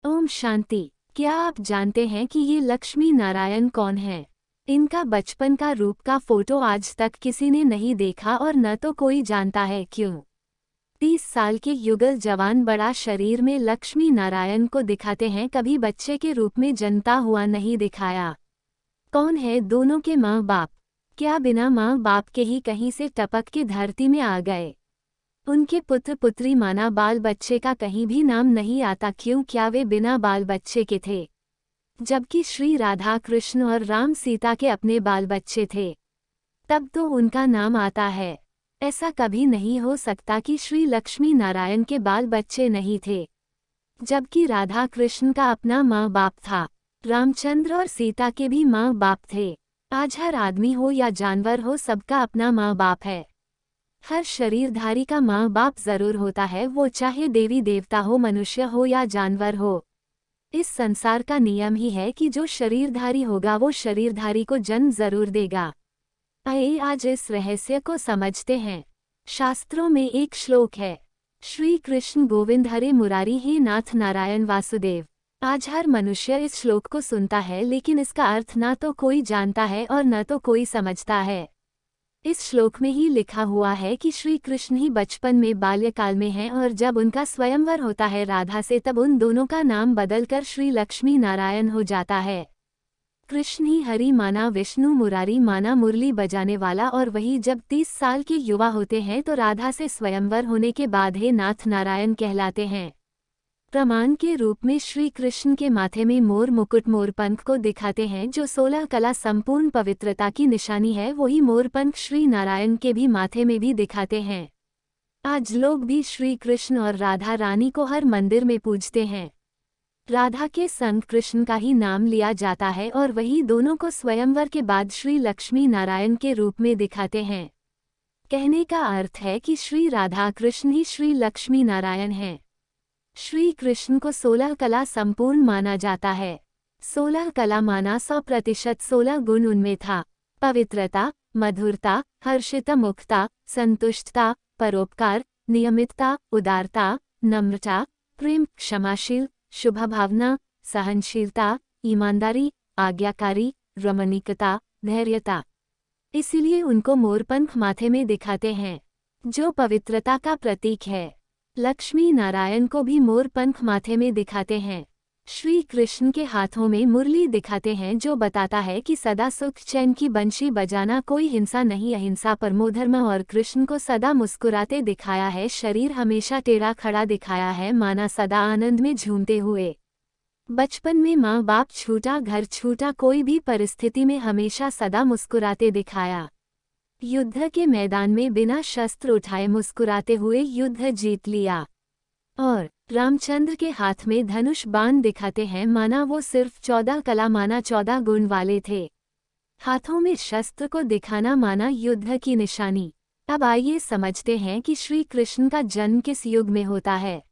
ओम शांति। क्या आप जानते हैं कि ये लक्ष्मी नारायण कौन है? इनका बचपन का रूप का फोटो आज तक किसी ने नहीं देखा और न तो कोई जानता है क्यों। 30 साल के युगल जवान बड़ा शरीर में लक्ष्मी नारायण को दिखाते हैं, कभी बच्चे के रूप में जनता हुआ नहीं दिखाया। कौन है दोनों के माँ बाप? क्या बिना माँ बाप के ही कहीं से टपक के धरती में आ गए? उनके पुत्र पुत्री माना बाल बच्चे का कहीं भी नाम नहीं आता क्यों? क्या वे बिना बाल बच्चे के थे? जबकि श्री राधा कृष्ण और राम सीता के अपने बाल बच्चे थे, तब तो उनका नाम आता है। ऐसा कभी नहीं हो सकता कि श्री लक्ष्मी नारायण के बाल बच्चे नहीं थे, जबकि राधा कृष्ण का अपना माँ बाप था। रामचंद्र और सीता के भी माँ बाप थे। आज हर आदमी हो या जानवर हो, सबका अपना माँ बाप है। हर शरीरधारी का माँ बाप जरूर होता है, वो चाहे देवी देवता हो, मनुष्य हो या जानवर हो। इस संसार का नियम ही है कि जो शरीरधारी होगा वो शरीरधारी को जन्म जरूर देगा। आइए आज इस रहस्य को समझते हैं। शास्त्रों में एक श्लोक है, श्री कृष्ण गोविंद हरे मुरारी हे नाथ नारायण वासुदेव। आज हर मनुष्य इस श्लोक को सुनता है, लेकिन इसका अर्थ ना तो कोई जानता है और न तो कोई समझता है। इस श्लोक में ही लिखा हुआ है कि श्री कृष्ण ही बचपन में बाल्यकाल में हैं और जब उनका स्वयंवर होता है राधा से, तब उन दोनों का नाम बदलकर श्री लक्ष्मी नारायण हो जाता है। कृष्ण ही हरि माना विष्णु, मुरारी माना मुरली बजाने वाला, और वही जब 30 साल के युवा होते हैं तो राधा से स्वयंवर होने के बाद हे नाथ नारायण कहलाते हैं। प्रमाण के रूप में श्री कृष्ण के माथे में मोर मुकुट मोरपंख को दिखाते हैं, जो 16 कला संपूर्ण पवित्रता की निशानी है। वही मोरपंख श्री नारायण के भी माथे में भी दिखाते हैं। आज लोग भी श्री कृष्ण और राधा रानी को हर मंदिर में पूजते हैं। राधा के संग कृष्ण का ही नाम लिया जाता है और वही दोनों को स्वयंवर के बाद श्री लक्ष्मी नारायण के रूप में दिखाते हैं। कहने का अर्थ है कि श्री राधा कृष्ण ही श्री लक्ष्मी नारायण हैं। श्री कृष्ण को 16 कला संपूर्ण माना जाता है। 16 कला माना 100%, 16 गुण उनमें था। पवित्रता, मधुरता, हर्षिता, मुक्ता, संतुष्टता, परोपकार, नियमितता, उदारता, नम्रता, प्रेम, क्षमाशील, शुभ भावना, सहनशीलता, ईमानदारी, आज्ञाकारी, रमणीकता, धैर्यता। इसीलिए उनको मोरपंख माथे में दिखाते हैं, जो पवित्रता का प्रतीक है। लक्ष्मी नारायण को भी मोरपंख माथे में दिखाते हैं। श्री कृष्ण के हाथों में मुरली दिखाते हैं, जो बताता है कि सदा सुख चैन की बंशी बजाना, कोई हिंसा नहीं, अहिंसा परमोधर्म। और कृष्ण को सदा मुस्कुराते दिखाया है, शरीर हमेशा टेढ़ा खड़ा दिखाया है, माना सदा आनंद में झूमते हुए। बचपन में माँ बाप छूटा, घर छूटा, कोई भी परिस्थिति में हमेशा सदा मुस्कुराते दिखाया। युद्ध के मैदान में बिना शस्त्र उठाए मुस्कुराते हुए युद्ध जीत लिया। और रामचंद्र के हाथ में धनुष बाण दिखाते हैं, माना वो सिर्फ 14 कला माना 14 गुण वाले थे। हाथों में शस्त्र को दिखाना माना युद्ध की निशानी। अब आइए समझते हैं कि श्री कृष्ण का जन्म किस युग में होता है।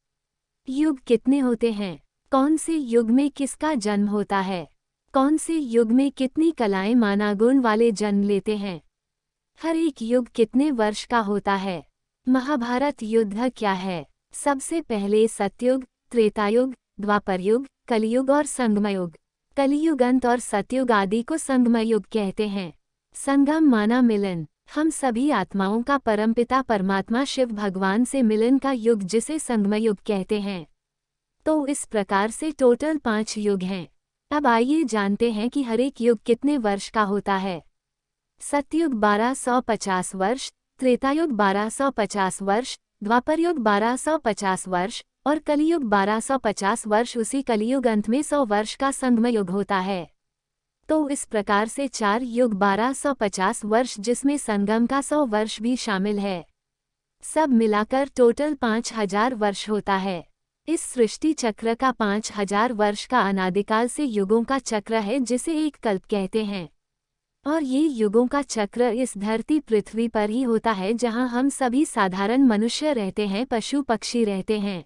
युग कितने होते हैं? कौन से युग में किसका जन्म होता है? कौन से युग में कितनी कलाएं माना गुण वाले जन्म लेते हैं? हर एक युग कितने वर्ष का होता है? महाभारत युद्ध क्या है? सबसे पहले सतयुग, त्रेतायुग, द्वापरयुग, कलियुग और संगमयुग। कलियुग अंत और सतयुग आदि को संगमयुग कहते हैं। संगम माना मिलन। हम सभी आत्माओं का परमपिता परमात्मा शिव भगवान से मिलन का युग, जिसे संगमयुग कहते हैं। तो इस प्रकार से टोटल 5 युग हैं। अब आइए जानते हैं कि हर एक युग कितने वर्ष का होता है। सतयुग 1250 वर्ष, त्रेतायुग 1250 वर्ष, द्वापरयुग 1250 वर्ष और कलियुग 1250 वर्ष। उसी कलियुग अंत में 100 वर्ष का संगमयुग होता है। तो इस प्रकार से 4 युग 1250 वर्ष, जिसमें संगम का 100 वर्ष भी शामिल है। सब मिलाकर टोटल 5000 वर्ष होता है। इस सृष्टि चक्र का 5000 वर्ष का अनादिकाल से युगों का चक्र है, जिसे एक कल्प कहते हैं। और ये युगों का चक्र इस धरती पृथ्वी पर ही होता है, जहां हम सभी साधारण मनुष्य रहते हैं, पशु पक्षी रहते हैं।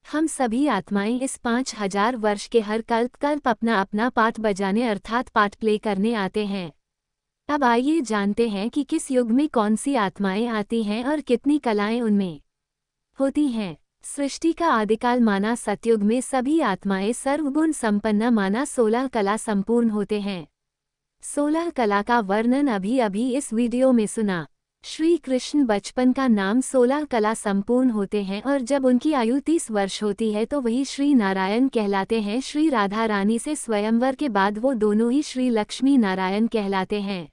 हम सभी आत्माएं इस 5000 वर्ष के हर कल्प अपना अपना पाठ बजाने अर्थात पाठ प्ले करने आते हैं। अब आइए जानते हैं कि किस युग में कौन सी आत्माएं आती हैं और कितनी कलाएं उनमें होती हैं। सृष्टि का आदिकाल माना सतयुग में सभी आत्माएं सर्वगुण संपन्न माना 16 कला संपूर्ण होते हैं। 16 कला का वर्णन अभी अभी इस वीडियो में सुना। श्री कृष्ण बचपन का नाम 16 कला संपूर्ण होते हैं और जब उनकी आयु 30 वर्ष होती है तो वही श्री नारायण कहलाते हैं। श्री राधा रानी से स्वयंवर के बाद वो दोनों ही श्री लक्ष्मी नारायण कहलाते हैं।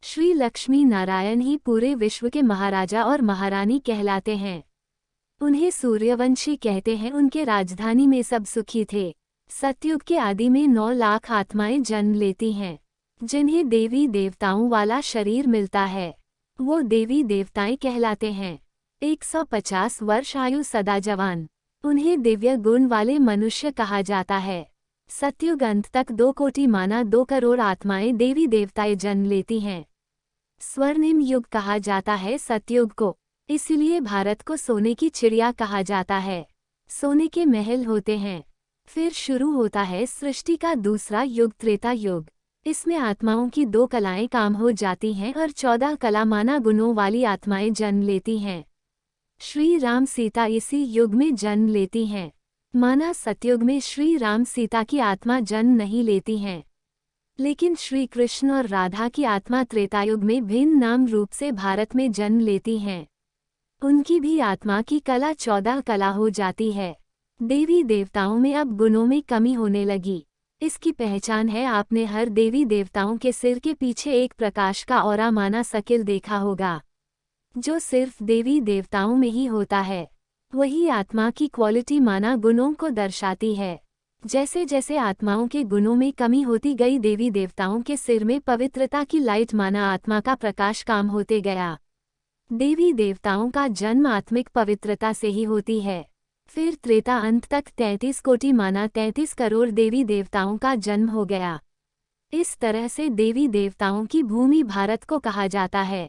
श्री लक्ष्मी नारायण ही पूरे विश्व के महाराजा और महारानी कहलाते हैं। उन्हें सूर्यवंशी कहते हैं। उनके राजधानी में सब सुखी थे। सतयुग के आदि में 9 लाख आत्माएं जन्म लेती हैं, जिन्हें देवी देवताओं वाला शरीर मिलता है। वो देवी देवताएं कहलाते हैं। 150 वर्ष आयु सदा जवान। उन्हें दिव्य गुण वाले मनुष्य कहा जाता है। सतयुग अंत तक 2 कोटि माना 2 करोड़ आत्माएं देवी देवताएं जन्म लेती हैं। स्वर्णिम युग कहा जाता है सतयुग को, इसलिए भारत को सोने की चिड़िया कहा जाता है। सोने के महल होते हैं। फिर शुरू होता है सृष्टि का दूसरा युग, त्रेता युग। इसमें आत्माओं की 2 कलाएं काम हो जाती हैं और 14 कला माना गुणों वाली आत्माएं जन्म लेती हैं। श्री राम सीता इसी युग में जन्म लेती हैं। माना सतयुग में श्री राम सीता की आत्मा जन्म नहीं लेती हैं, लेकिन श्री कृष्ण और राधा की आत्मा त्रेतायुग में भिन्न नाम रूप से भारत में जन्म लेती हैं। उनकी भी आत्मा की कला 14 कला हो जाती है। देवी देवताओं में अब गुणों में कमी होने लगी। इसकी पहचान है, आपने हर देवी देवताओं के सिर के पीछे एक प्रकाश का ऑरा माना सकिल देखा होगा, जो सिर्फ देवी देवताओं में ही होता है। वही आत्मा की क्वालिटी माना गुणों को दर्शाती है। जैसे जैसे आत्माओं के गुणों में कमी होती गई, देवी देवताओं के सिर में पवित्रता की लाइट माना आत्मा का प्रकाश काम होते गया। देवी देवताओं का जन्म आत्मिक पवित्रता से ही होती है। फिर त्रेता अंत तक 33 कोटि माना 33 करोड़ देवी देवताओं का जन्म हो गया। इस तरह से देवी देवताओं की भूमि भारत को कहा जाता है।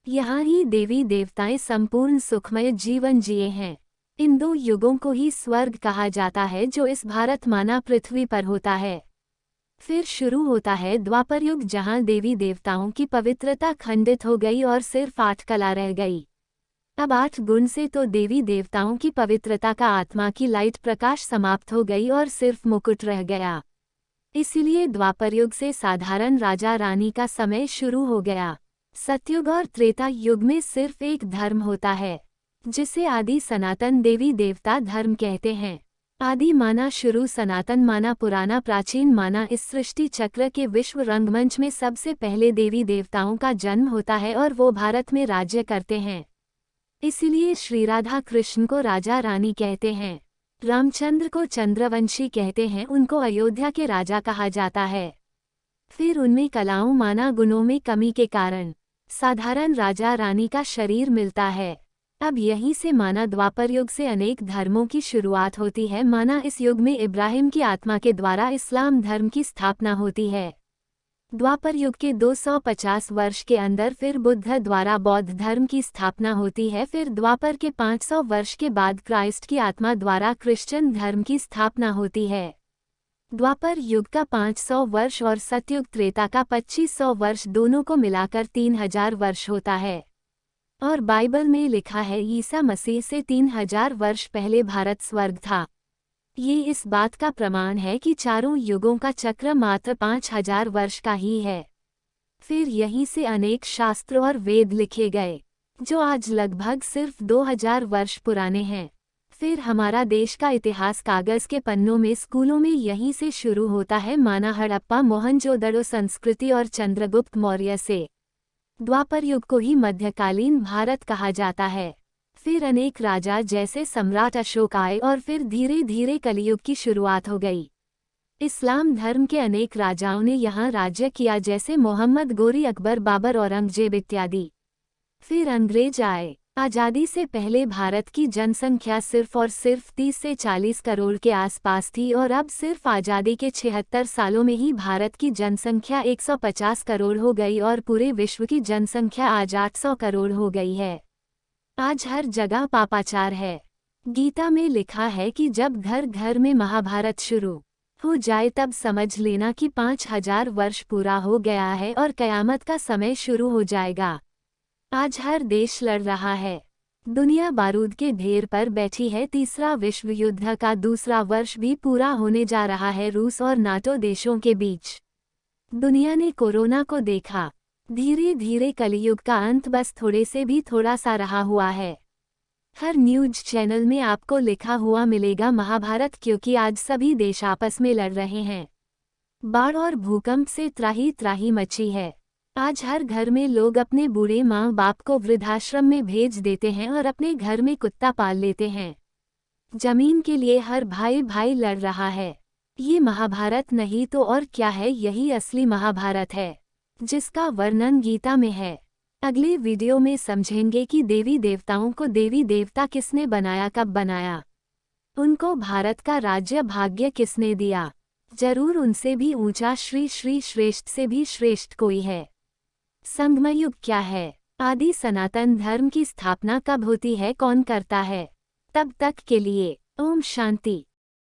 यहाँ ही देवी देवताएं संपूर्ण सुखमय जीवन जिए हैं। इन 2 युगों को ही स्वर्ग कहा जाता है, जो इस भारत माना पृथ्वी पर होता है। फिर शुरू होता है द्वापर युग, जहाँ देवी देवताओं की पवित्रता खंडित हो गई और सिर्फ 8 कला रह गई। अब 8 गुण से तो देवी देवताओं की पवित्रता का आत्मा की लाइट प्रकाश समाप्त हो गई और सिर्फ मुकुट रह गया। इसीलिए द्वापर युग से साधारण राजा रानी का समय शुरू हो गया। सतयुग और त्रेता युग में सिर्फ एक धर्म होता है, जिसे आदि सनातन देवी देवता धर्म कहते हैं। आदि माना शुरू, सनातन माना पुराना, प्राचीन माना इस सृष्टि चक्र के विश्व रंगमंच में सबसे पहले देवी देवताओं का जन्म होता है और वो भारत में राज्य करते हैं। इसलिए श्री राधा कृष्ण को राजा रानी कहते हैं। रामचंद्र को चंद्रवंशी कहते हैं। उनको अयोध्या के राजा कहा जाता है। फिर उनमें कलाओं माना गुणों में कमी के कारण साधारण राजा रानी का शरीर मिलता है। अब यहीं से माना द्वापर युग से अनेक धर्मों की शुरुआत होती है। माना इस युग में इब्राहिम की आत्मा के द्वारा इस्लाम धर्म की स्थापना होती है। द्वापर युग के 250 वर्ष के अंदर फिर बुद्ध द्वारा बौद्ध धर्म की स्थापना होती है। फिर द्वापर के 500 वर्ष के बाद क्राइस्ट की आत्मा द्वारा क्रिश्चियन धर्म की स्थापना होती है। द्वापर युग का 500 वर्ष और सतयुग त्रेता का 2500 वर्ष दोनों को मिलाकर 3000 वर्ष होता है। और बाइबल में लिखा है ईसा मसीह से 3000 वर्ष पहले भारत स्वर्ग था। ये इस बात का प्रमाण है कि चारों युगों का चक्र मात्र 5000 वर्ष का ही है। फिर यहीं से अनेक शास्त्र और वेद लिखे गए, जो आज लगभग सिर्फ 2000 वर्ष पुराने हैं। फिर हमारा देश का इतिहास कागज के पन्नों में, स्कूलों में यहीं से शुरू होता है। माना हड़प्पा, मोहनजोदड़ो संस्कृति और चंद्रगुप्त मौर्य से। द्वापर युग को ही मध्यकालीन भारत कहा जाता है। फिर अनेक राजा जैसे सम्राट अशोक आए और फिर धीरे धीरे कलियुग की शुरुआत हो गई। इस्लाम धर्म के अनेक राजाओं ने यहाँ राज्य किया, जैसे मोहम्मद गोरी, अकबर, बाबर, औरंगजेब इत्यादि। फिर अंग्रेज आए। आज़ादी से पहले भारत की जनसंख्या सिर्फ और सिर्फ 30 से 40 करोड़ के आसपास थी और अब सिर्फ आज़ादी के 76 सालों में ही भारत की जनसंख्या 150 करोड़ हो गई और पूरे विश्व की जनसंख्या आज 800 करोड़ हो गई है। आज हर जगह पापाचार है। गीता में लिखा है कि जब घर घर में महाभारत शुरू हो जाए तब समझ लेना कि 5000 वर्ष पूरा हो गया है और कयामत का समय शुरू हो जाएगा। आज हर देश लड़ रहा है। दुनिया बारूद के ढेर पर बैठी है। तीसरा विश्व युद्ध का दूसरा वर्ष भी पूरा होने जा रहा है रूस और नाटो देशों के बीच। दुनिया ने कोरोना को देखा। धीरे धीरे कलयुग का अंत बस थोड़े से भी थोड़ा सा रहा हुआ है। हर न्यूज चैनल में आपको लिखा हुआ मिलेगा महाभारत, क्योंकि आज सभी देश आपस में लड़ रहे हैं। बाढ़ और भूकंप से त्राही त्राही मची है। आज हर घर में लोग अपने बूढ़े माँ बाप को वृद्धाश्रम में भेज देते हैं और अपने घर में कुत्ता पाल लेते हैं। जमीन के लिए हर भाई भाई लड़ रहा है। ये महाभारत नहीं तो और क्या है, यही असली महाभारत है जिसका वर्णन गीता में है। अगले वीडियो में समझेंगे कि देवी देवताओं को देवी देवता किसने बनाया, कब बनाया, उनको भारत का राज्य भाग्य किसने दिया। जरूर उनसे भी ऊंचा श्री श्री श्रेष्ठ से भी श्रेष्ठ कोई है। संगमयुग क्या है, आदि सनातन धर्म की स्थापना कब होती है, कौन करता है। तब तक के लिए ओम शांति।